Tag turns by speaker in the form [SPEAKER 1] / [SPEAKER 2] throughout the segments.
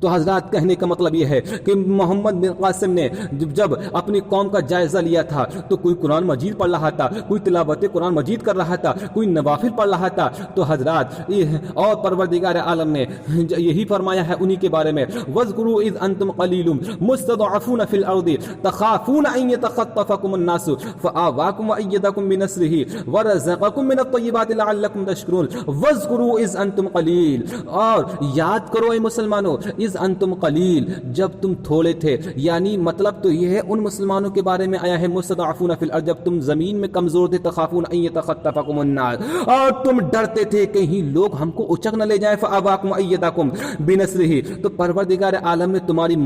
[SPEAKER 1] تو حضرات کہنے کا مطلب یہ ہے کہ محمد بن قاسم نے جب اپنی قوم کا جائزہ لیا تھا تو کوئی قرآن مجید پڑھ رہا تھا، کوئی تلاوت قرآن مجید کر رہا تھا، کوئی نوافل پڑھ رہا تھا. تو حضرات اور پروردگار عالم نے یہی فرمایا ہے انہی کے بارے میں، وَاذْكُرُوا إِذْ أَنْتُمْ قَلِيلٌ مُسْتَضْعَفُونَ فِي الْأَرْضِ تَخَافُونَ أَنْ يَتَخَطَّفَكُمُ النَّاسُ فَآوَاكُمْ وَأَيَّدَكُمْ بِنَصْرِهِ وَرَزَقَكُمْ مِنَ الطَّيِّبَاتِ لَعَلَّكُمْ تَشْكُرُونَ. وَاذْكُرُوا إِذْ أَنْتُمْ قَلِيلٌ، اور یاد کرو اے مسلمانوں، اِذْ أَنْتُمْ قَلِيلٌ، جب تم تھوڑے تھے. یعنی مطلب تو یہ ہے ان مسلمانوں کے بارے میں آیا ہے مستضعفون فی الارض، جب تم زمین میں کمزور تھے، تخافون ان یتخطفکم الناس، اور تم ڈرتے تھے کہیں لوگ ہم کو اچک نہ لے جائیں. فآواکم وایدکم بنصرہ، تو پروردگار عالم نے تمہاری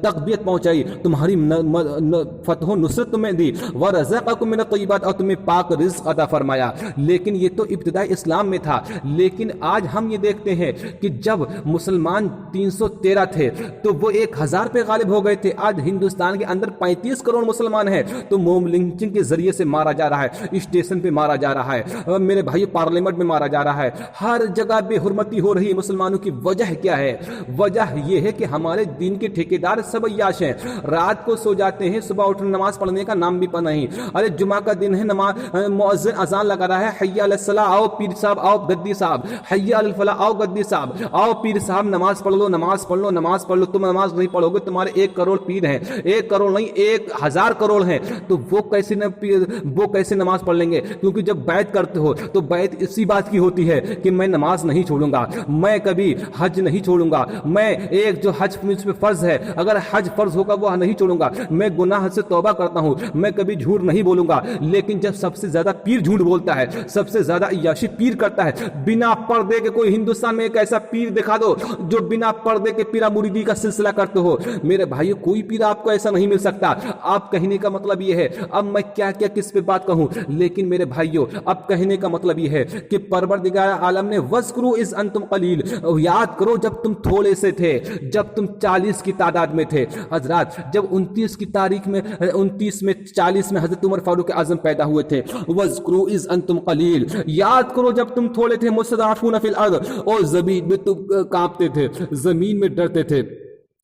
[SPEAKER 1] تقویت پہنچائی، تمہاری فتح و نصرت تمہیں دی. ورزقکم من الطیبات، اور تمہیں پاک رزق عطا فرمایا. لیکن یہ تو ابتدائی اسلام میں تھا. لیکن آج ہم یہ دیکھتے ہیں کہ جب مسلمان 313 تھے تو وہ 1000 پہ غالب ہو گئے تھے. آج ہندوستان کے اندر 35 کروڑ مسلمان ہیں تو موم لنچنگ کے ذریعے سے مارا جا رہا ہے، اسٹیشن پہ مارا جا رہا ہے، میرے بھائی پارلیمنٹ میں مارا جا رہا ہے، ہر جگہ بے حرمتی ہو رہی ہے مسلمانوں کی. وجہ کیا ہے؟ وجہ یہ ہے کہ ہمارے دین کے ٹھیکیدار سب عیاش ہیں، رات کو سو جاتے ہیں، صبح اٹھ نماز پڑھنے کا نام بھی نہیں. ارے جمعہ کا دن ہے، مؤذن اذان لگا رہا ہے، حی علی الصلاۃ، آؤ پیر صاحب، آؤ گدی صاحب، حی علی الفلاح، آؤ گدی صاحب، آؤ پیر صاحب نماز پڑھ لو، نماز پڑھ لو، نماز پڑھ لو. تم نماز نہیں پڑھو گے، تمہارے 1 کروڑ پیر ہیں، 1 کروڑ نہیں 1000 کروڑ ہیں، تو وہ کیسے نماز پڑھ لیں گے؟ کیونکہ جب بیعت کرتے ہو تو بیعت اسی بات کی ہوتی ہے کہ میں نماز نہیں چھوڑوں گا، میں کبھی حج نہیں چھوڑوں گا، میں ایک جو حج مجھ پہ فرض ہے، اگر حج فرض ہوگا وہ نہیں چھوڑوں گا، میں گناہ سے توبہ کرتا ہوں، میں کبھی جھوٹ نہیں بولوں گا. لیکن جب سب سے زیادہ پیر جھوٹ بولتا ہے، سب سے زیادہ عیاشی پیر کرتا ہے، بنا پردے کے کوئی ہندوستان میں ایک ایسا پیر دکھا دو جو بنا پردے کے پیرا مریدی کا سلسلہ کرتے ہو، میرے بھائیو کوئی پیر آپ کو ایسا نہیں مل سکتا. آپ کہنے کا مطلب یہ ہے، اب میں کیا کیا کس پہ بات کہوں، لیکن میرے بھائیو اب کہنے کا مطلب یہ ہے کہ پروردگار عالم نے وَاذْكُرُوا إِذْ أَنْتُمْ قَلِيلٌ، یاد کرو جب تم تھوڑے سے تھے، جب تم 40 کی تعداد میں تھے. حضرات جب 29 میں 40 میں حضرت عمر فاروق اعظم پیدا ہوئے تھے. وَاذْكُرُوا إِذْ أَنْتُمْ قَلِيلٌ، یاد کرو جب تم تھوڑے تھے، مستضعفون فی الارض، اور زمین میں تم کانپتے تھے، زمین میں ڈرتے تھے.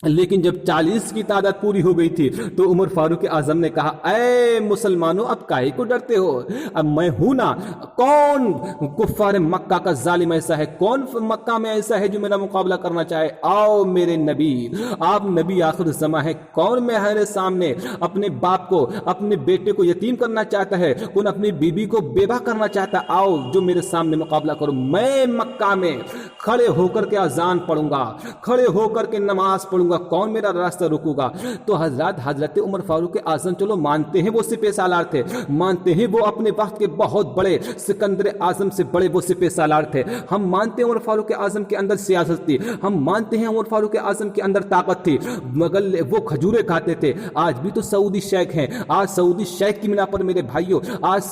[SPEAKER 1] لیکن جب 40 کی تعداد پوری ہو گئی تھی تو عمر فاروق اعظم نے کہا، اے مسلمانوں اب کاہے کو ڈرتے ہو، اب میں ہوں نا. کون کفار مکہ کا ظالم ایسا ہے، کون مکہ میں ایسا ہے جو میرا مقابلہ کرنا چاہے؟ آؤ میرے نبی، آپ نبی آخر الزماں ہے. کون میرے سامنے اپنے باپ کو، اپنے بیٹے کو یتیم کرنا چاہتا ہے، کون اپنی بیوی کو بیوہ کرنا چاہتا ہے؟ آؤ جو میرے سامنے مقابلہ کرو. میں مکہ میں کھڑے ہو کر کے اذان پڑھوں گا، کھڑے ہو کر کے نماز پڑھوں گا، کون میرا راستہ روکے گا؟ تو حضرت عمر فاروق اعظم چلو مانتے ہیں وہ سپہ سالار تھے، مانتے ہیں وہ اپنے وقت کے بہت بڑے سکندر اعظم سے بڑے وہ سپہ سالار تھے، ہم مانتے ہیں عمر فاروق اعظم کے اندر سیاست تھی، ہم مانتے ہیں عمر فاروق اعظم کے اندر طاقت تھی، مگر وہ کھجورے کھاتے تھے. آج بھی تو سعودی شیخ ہیں، آج سعودی شیخ کی بنا پر میرے بھائیوں، آج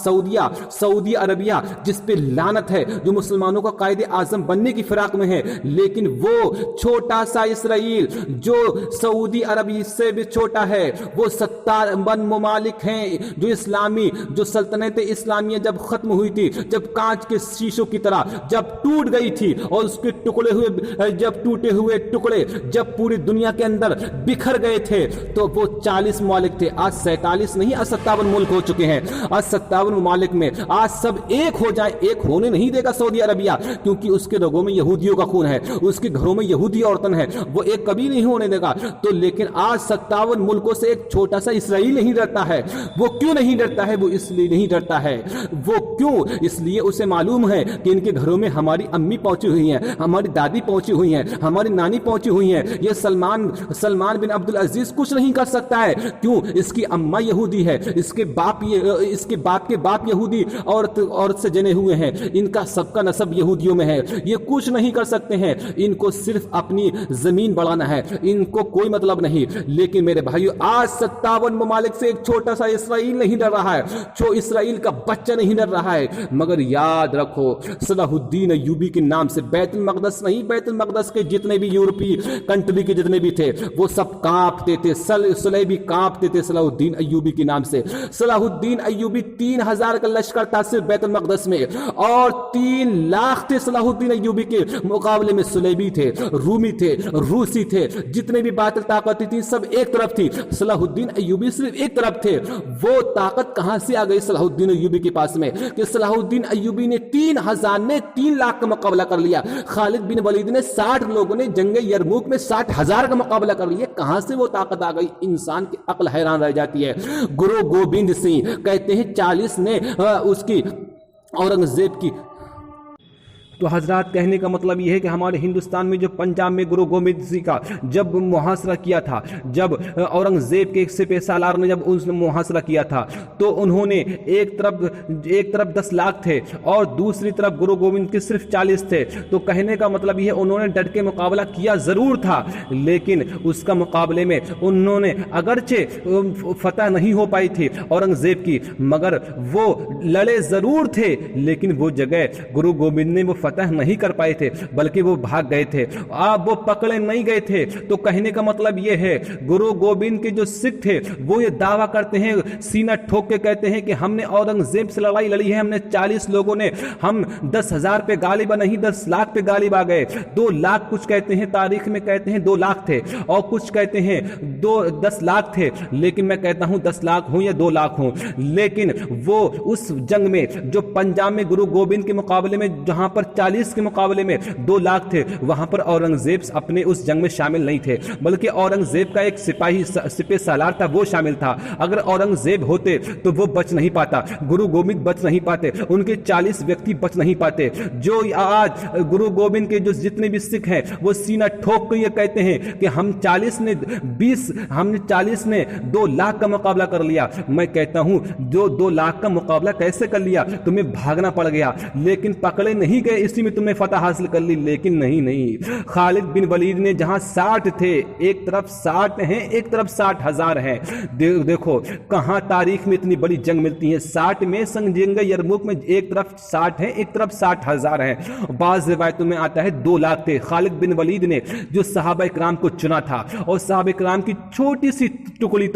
[SPEAKER 1] سعودی عربیہ جس پہ لعنت ہے، جو مسلمانوں کا قائد اعظم بننے کی فراق میں ہے، لیکن وہ چھوٹا سا اسرائیل جو سعودی عربی سے بھی چھوٹا ہے، وہ 57 ممالک ہیں جو اسلامی، جو سلطنت اسلامیہ جب ختم ہوئی تھی، جب کانچ کے شیشوں کی طرح جب ٹوٹ گئی تھی اور اس کے ٹوٹے ہوئے ٹکڑے جب پوری دنیا کے اندر بکھر گئے تھے تو وہ 40 ممالک تھے. آج 47 نہیں، آج 57 ملک ہو چکے ہیں. آج 57 ممالک میں آج سب ایک ہو جائیں، ایک ہونے نہیں دے گا سعودی عربیہ، کیونکہ اس کے رگوں میں یہودیوں کا خون ہے، اس کے گھروں میں یہودی عورتیں ہیں، وہ ایک کبھی نہیں ہونے دے گا. تو لیکن آج 57 ملکوں سے ایک چھوٹا سا اسرائیل نہیں ڈرتا ہے. وہ کیوں نہیں ڈرتا ہے؟ وہ اس لیے نہیں ڈرتا ہے. وہ کیوں؟ اس لیے اسے معلوم ہے کہ ان کے گھروں میں ہماری امی پہنچی ہوئی ہیں، ہماری دادی پہنچی ہوئی ہیں، ہماری نانی پہنچی ہوئی ہیں. یہ سلمان بن عبد العزیز کچھ نہیں کر سکتا ہے. کیوں؟ اس کی اماں یہودی ہے، اس کے باپ کے باپ یہودی عورت سے جنے ہوئے ہیں، ان کا سب کا نسب یہودیوں میں ہے. یہ کچھ نہیں کر سکتے ہیں. ان کو صرف اپنی زمین بڑھانا ہے، इनको कोई मतलब नहीं। लेकिन मेरे भाइयों, आज 57 ममालिक से एक छोटा सा इसराइल नहीं डर रहा है, जो इसराइल का बच्चा नहीं डर रहा है। मगर याद रखो, सलाहुद्दीन अय्यूबी के नाम से बैतुल मक़दस नहीं, बैतुल मक़दस के जितने भी यूरोपीय कंट्री के जितने भी थे वो सब कांपते थे, सलेबी कांपते थे सलाहुद्दीन अय्यूबी के नाम से। सलाहुद्दीन अय्यूबी 3000 का लश्कर था सिर्फ बैतुल मक़दस में, और 3 लाख थे सलाहुद्दीन अय्यूबी के मुकाबले में। सुलेबी थे, रूमी थे, रूसी थे, जितने भी बातिल ताकतें थी सब एक तरफ थी, सलाहुद्दीन अय्यूबी सिर्फ एक तरफ थे। वो ताकत कहां से आ गई सलाहुद्दीन अय्यूबी के पास में कि सलाहुद्दीन अय्यूबी ने 3000 ने 3 लाख का मुकाबला कर लिया। खालिद बिन वलीद ने 60 लोगों ने जंग यरमूक में 60,000 का मुकाबला कर लिया। कहां से वो ताकत आ गई? इंसान की अक्ल हैरान रह जाती है। गुरु गोबिंद सिंह कहते हैं 40 ने उसकी औरंगजेब की। तो हजरात, कहने का मतलब ये है कि हमारे हिंदुस्तान में जो पंजाब में गुरु गोबिंद सिंह का जब मुहासरा किया था, जब औरंगजेब के एक सिपह सालार ने जब उसने मुहासरा किया था, तो उन्होंने एक तरफ 10 लाख थे और दूसरी तरफ गुरु गोबिंद के सिर्फ 40 थे। तो कहने का मतलब ये है, उन्होंने डट के मुकाबला किया जरूर था, लेकिन उसका मुकाबले में उन्होंने अगरचे फतह नहीं हो पाई थी औरंगजेब की, मगर वो लड़े जरूर थे, लेकिन वो जगह गुरु गोबिंद ने वो फतह नहीं कर पाए थे, बल्कि वो भाग गए थे, आप वो पकड़े नहीं गए थे। तो कहने का मतलब ये है, गुरु गोबिंद के जो सिख थे वो ये दावा करते हैं, सीना ठोक के कहते हैं कि हमने औरंगजेब से लड़ाई लड़ी है, हमने 40 लोगों ने, हम 10,000 पे गालिब नहीं 10 लाख पे गालिब आ गए। 2 लाख कुछ कहते हैं, तारीख में कहते हैं 2 लाख थे, और कुछ कहते हैं 10 लाख थे, लेकिन मैं कहता हूं 10 लाख हो या 2 लाख हो, लेकिन वो उस जंग में जो पंजाब में गुरु गोबिंद के मुकाबले में जहां पर 40 के मुकाबले में 2 लाख थे, वहां पर औरंगजेब अपने उस जंग में शामिल नहीं थे, बल्कि औरंगजेब का एक सिपह सालार था, वो शामिल था। अगर औरंगजेब होते तो वो बच नहीं पाता, गुरु गोबिंद बच नहीं पाते, उनके 40 व्यक्ति बच नहीं पाते। जो आज गुरु गोबिंद के जो जितने भी सिख हैं वो सीना ठोक कर ये कहते हैं कि हमने 40 ने 2 लाख का मुकाबला कर लिया। मैं कहता हूं, जो 2 लाख का मुकाबला कैसे कर लिया? तुम्हें भागना पड़ गया, लेकिन पकड़े नहीं गए, इसी में तुमने फतह हासिल कर ली। लेकिन नहीं, खालिद बिन वलीद ने जहां 60 थे, एक तरफ 60 हैं, एक तरफ 60,000 हैं। देखो कहां तारीख में इतनी बड़ी जंग मिलती है। 60 में जंग यरमुक में एक तरफ 60 है, एक तरफ 60,000 हैं। बाज़ रिवायतों में आता है 2 लाख थे। खालिद बिन वलीद ने जो सहाबा इकराम को चुना था, और सहाबा इकराम की छोटी सी टुकड़ी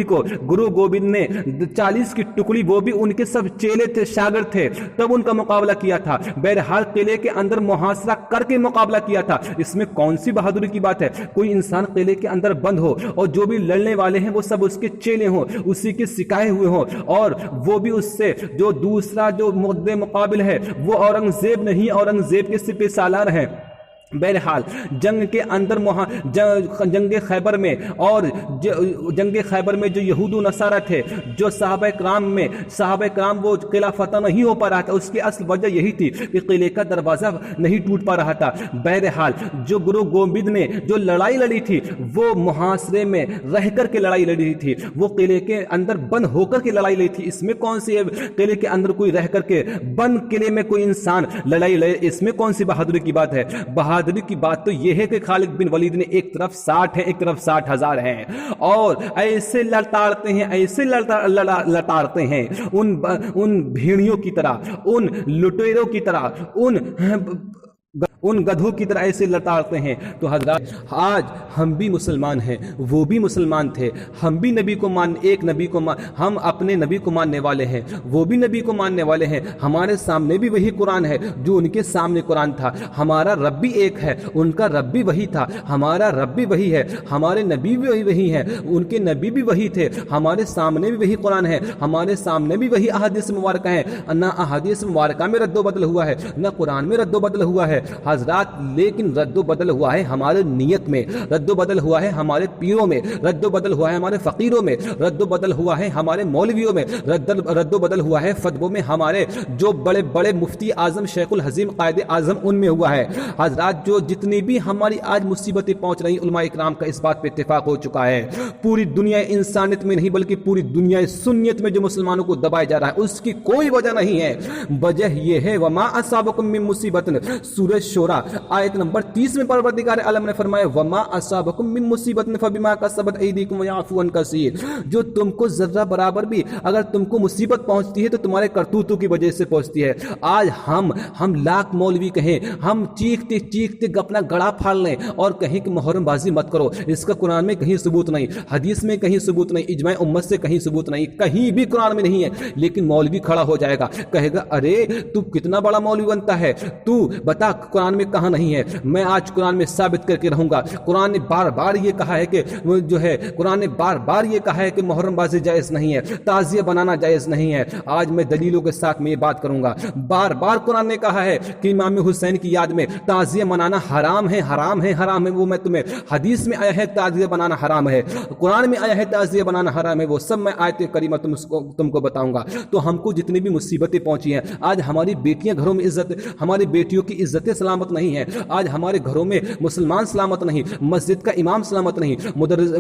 [SPEAKER 1] को गुरु गोबिंद ने 40 की टुकड़ी, वो भी उनके सब चेले थे, शागिर्द थे, तब उनका मुकाबला किया था। बहरहाल किले के अंदर मुहासरा करके मुकाबला किया था। इसमें कौन सी बहादुरी की बात है? कोई इंसान किले के अंदर बंद हो और जो भी लड़ने वाले हैं वो सब उसके चेले हों, उसी के सिखाए हुए हों, और वो भी उससे जो दूसरा जो मुद्दे मुकाबिल है वो औरंगजेब नहीं, औरंगजेब के सिपह सालार हैं। बहरहाल जंग के अंदर जंग खैबर में और जंग खैबर में जो यहूदू नसारा थे, जो साहबा कराम वो किला फतह नहीं हो पा रहा था, उसकी असल वजह यही थी कि किले का दरवाजा नहीं टूट पा रहा था। बहरहाल जो गुरु गोबिंद ने जो लड़ाई लड़ी थी वो मुहासरे में रह कर के लड़ाई लड़ी थी, वो किले के अंदर बंद होकर के लड़ाई लड़ी थी। इसमें कौन सी किले के अंदर कोई रह करके बंद किले में कोई इंसान लड़ाई लड़े, इसमें कौन सी बहादुरी की बात है? बहादुरी की बात तो यह है कि खालिद बिन वलीद ने एक तरफ 60 है, एक तरफ 60,000 हैं, और ऐसे लताड़ते हैं उन भेड़ियों की तरह, उन लुटेरों की तरह, उन गधों की तरह ऐसे लताड़ते हैं। तो हजरत, आज हम भी मुसलमान हैं, वो भी मुसलमान थे, हम भी नबी को हम अपने नबी को मानने वाले हैं, वो भी नबी को मानने वाले हैं। हमारे सामने भी वही कुरान है जो उनके सामने कुरान था। हमारा रब भी एक है, उनका रब भी वही था, हमारा रब भी वही है, हमारे नबी भी वही है, उनके नबी भी वही थे, हमारे सामने भी वही कुरान है, हमारे सामने भी वही अहादीस मुबारका है। ना अहादीस मुबारका में रद्दो बदल हुआ है, ना कुरान में रद्दो बदल हुआ है हजरात, लेकिन रद्दो बदल हुआ है हमारे नियत में, रद्दो बदल हुआ है हमारे पीरों में, रद्दो बदल हुआ है हमारे फकीरों में, रद्दो बदल हुआ है हमारे मौलवियों में, रद्दो बदल हुआ है फतवों में, हमारे जो बड़े बड़े मुफ्ती आजम शेखुल हजीम कायदे आजम उनमें हुआ है। हजरात, जो जितनी भी हमारी आज मुसीबतें पहुंच रही, उलमा इकराम का इस बात पे इत्तेफाक हो चुका है, पूरी दुनिया इंसानियत में नहीं बल्कि पूरी दुनिया सुन्नियत में जो मुसलमानों को दबाया जा रहा है उसकी कोई वजह नहीं है। वजह यह है वमा असाबकुम मिन मुसीबतिन, सूरह शोरा आयत नंबर 30 में परवरदिगार आलम ने फरमाया वमा असाबकुम मिन मुसीबतिन फबिमा कसबत अयदीकुम वयअफू अन कसीर, जो तुमको जर्रा बराबर भी अगर तुमको मुसीबत पहुंचती है तो तुम्हारे करतूतों की वजह से पहुंचती है। आज हम लाख मौलवी कहें, हम चीखते चीखते अपना गला फाड़ लें और कहें कि मुहर्रम बाजी मत करो, इसका कुरान में कहीं सबूत नहीं, हदीस में कहीं सबूत नहीं, इजमाए उम्मत से कहीं सबूत नहीं, कहीं भी कुरान में नहीं है। लेकिन मौलवी खड़ा हो जाएगा, कहेगा अरे तू कितना बड़ा मौलवी बनता है, तू बता कुरान में कहां नहीं है। मैं आज कुरान में साबित करके रहूंगा। कुरान ने बार बार ये कहा है कि जो है कुरान ने बार बार ये कहा है कि मुहर्रम बाजी जायज नहीं है, ताजिया बनाना जायज नहीं है। आज मैं दलीलों के साथ में ये बात करूंगा। बार बार कुरान ने कहा है कि इमाम हुसैन की याद में ताजिया मनाना हराम है, हराम है, हराम है। वो मैं तुम्हें हदीस में आया है ताजिया बनाना हराम है, कुरान में आया है ताजिया बनाना हराम है, वो सब मैं आयत करीमा तुमको बताऊंगा। तो हमको जितनी भी मुसीबतें पहुंची हैं, आज हमारी बेटियां घरों में इज्जत, हमारी बेटियों की इज्जतें सलामत नहीं है। आज हमारे घरों में मुसलमान सलामत नहीं, मस्जिद का इमाम सलामत नहीं,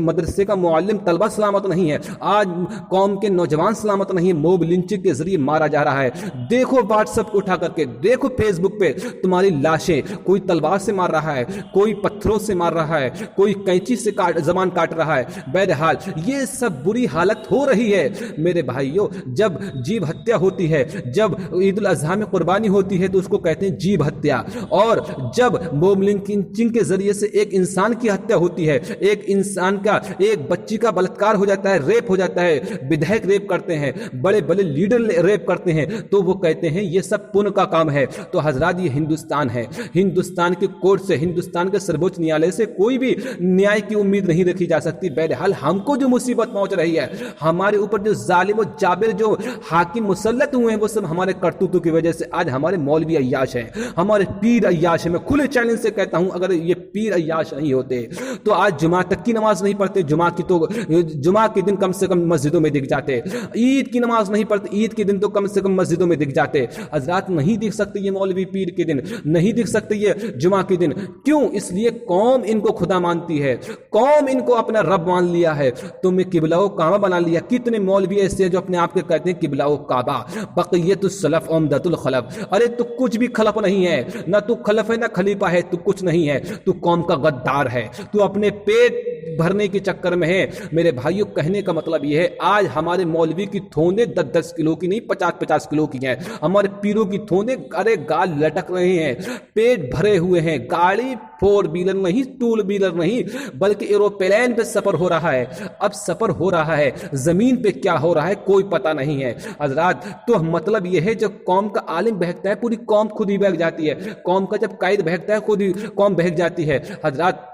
[SPEAKER 1] मदरसे का मुअल्लिम तलबा सलामत नहीं है। आज कौम के नौजवान सलामत नहीं, मोब लिंचिंग के जरिए मारा जा रहा है। देखो व्हाट्सएप को उठा करके, देखो फेसबुक पे तुम्हारी लाशें, कोई तलवार से मार रहा है, कोई पत्थरों से मार रहा है, कोई कैंची से जबान काट रहा है। बहरहाल ये सब बुरी हालत हो रही है मेरे भाइयों। जब जीव हत्या होती है, जब ईद उल अज़हा में कुर्बानी होती है तो उसको कहते हैं जीव हत्या, और जब मोब लिंचिंग के जरिए से एक इंसान की हत्या होती है, एक इंसान का, एक बच्ची का बलात्कार हो जाता है, रेप हो जाता है, विधायक रेप करते हैं, बड़े बड़े लीडर रेप करते हैं, तो वो कहते हैं ये सब पुण्य का काम है। तो हजरात ये हिंदुस्तान है, हिंदुस्तान के कोर्ट से, हिंदुस्तान के सर्वोच्च न्यायालय से कोई भी न्याय की उम्मीद नहीं रखी जा सकती। बहरहाल हमको जो मुसीबत पहुंच रही है, हमारे ऊपर जो जालिम और जाबिर जो हाकिम मुसल्लत हुए हैं, वो सब हमारे करतूतों की वजह से। आज हमारे मौलवी अय्याश हैं, हमारे पीर अय्याश हैं। मैं खुले चैलेंज से कहता हूं अगर ये पीर अय्याश नहीं होते तो आज जुमा तक की नमाज नहीं पढ़ते, जुमा के दिन कम से कम मस्जिदों में दिख जाते, ईद की नमाज नहीं पढ़ते, ईद के दिन तो कम से कम मस्जिदों में दिख जाते। हजरात नहीं दिख सकते ये मौलवी पीर के दिन, नहीं दिख सकते ये जुमा के दिन। क्यों? इसलिए कौम इनको खुदा मानती है, कौम इनको अपना रब मान लिया है। तुमने किबलाओ काबा बना लिया। कितने मौलवी ऐसे हैं जो अपने आप के कहते हैं किबलाओ काबा, बक़ियतुस सलफ उम्दतुल खलफ। अरे तू कुछ भी खलफ नहीं है, ना तू खलफ है ना खलीफा है, तू कुछ नहीं है, तू कौम का गद्दार है, तू अपने पेट भरने के चक्कर में है। मेरे भाइयों कहने का मतलब यह है, आज हमारे मौलवी की थोंदे 10-10 किलो की नहीं 50-50 किलो की हैं। हमारे पीरों की थोंदे अरे गाल लटक रहे हैं, पेट भरे हुए हैं, गाड़ी 4 व्हीलर नहीं, 2 व्हीलर नहीं, बल्कि एरोप्लेन पे सफर हो रहा है। अब सफर हो रहा है, जमीन पे क्या हो रहा है कोई पता नहीं है हजरात। तो मतलब यह है जब कौम का आलिम बहकता है पूरी कौम खुद ही बहक जाती है, कौम का जब कायद बहकता है खुद ही कौम बहक जाती है हजरात।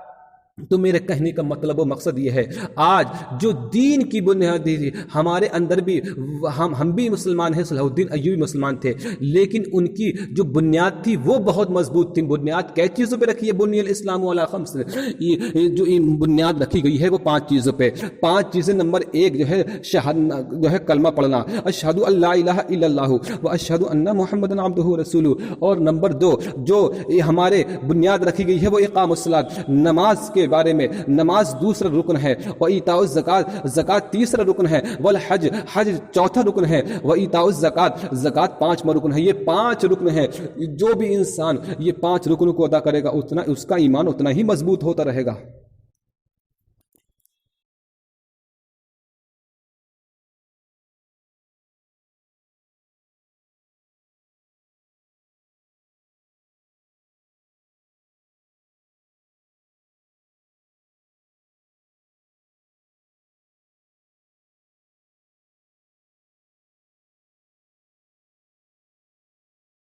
[SPEAKER 1] तो मेरे कहने का मतलब और मकसद ये है, आज जो दीन की बुनियादी थी हमारे अंदर भी, हम भी मुसलमान हैं, सलाहुद्दीन अय्यूबी मुसलमान थे, लेकिन उनकी जो बुनियाद थी वो बहुत मजबूत थी। बुनियाद कै चीज़ों पे रखी है? बुनियल इस्लाम अला खम्स, ये जो बुनियाद रखी गई है वो 5 चीज़ों पे। 5 चीज़ें, नंबर 1 जो है कलमा पढ़ना, अशहदु अल्ला इलाहा इल्लल्लाहु व अशहदु अन्ना मुहम्मदन अब्दुहु रसूलुहु, और नंबर 2 जो हमारे बुनियाद रखी गई है वो इकामुस्सलात, नमाज के बारे में, नमाज दूसरा रुकन है, व ईताउज़ ज़कात, ज़कात तीसरा रुकन है, वल हज, हज चौथा रुकन है, व ईताउज़ ज़कात, ज़कात 5वां रुकन है। ये 5 रुकन है। जो भी इंसान ये 5 रुकनों को अदा करेगा उतना उसका ईमान उतना ही मजबूत होता रहेगा।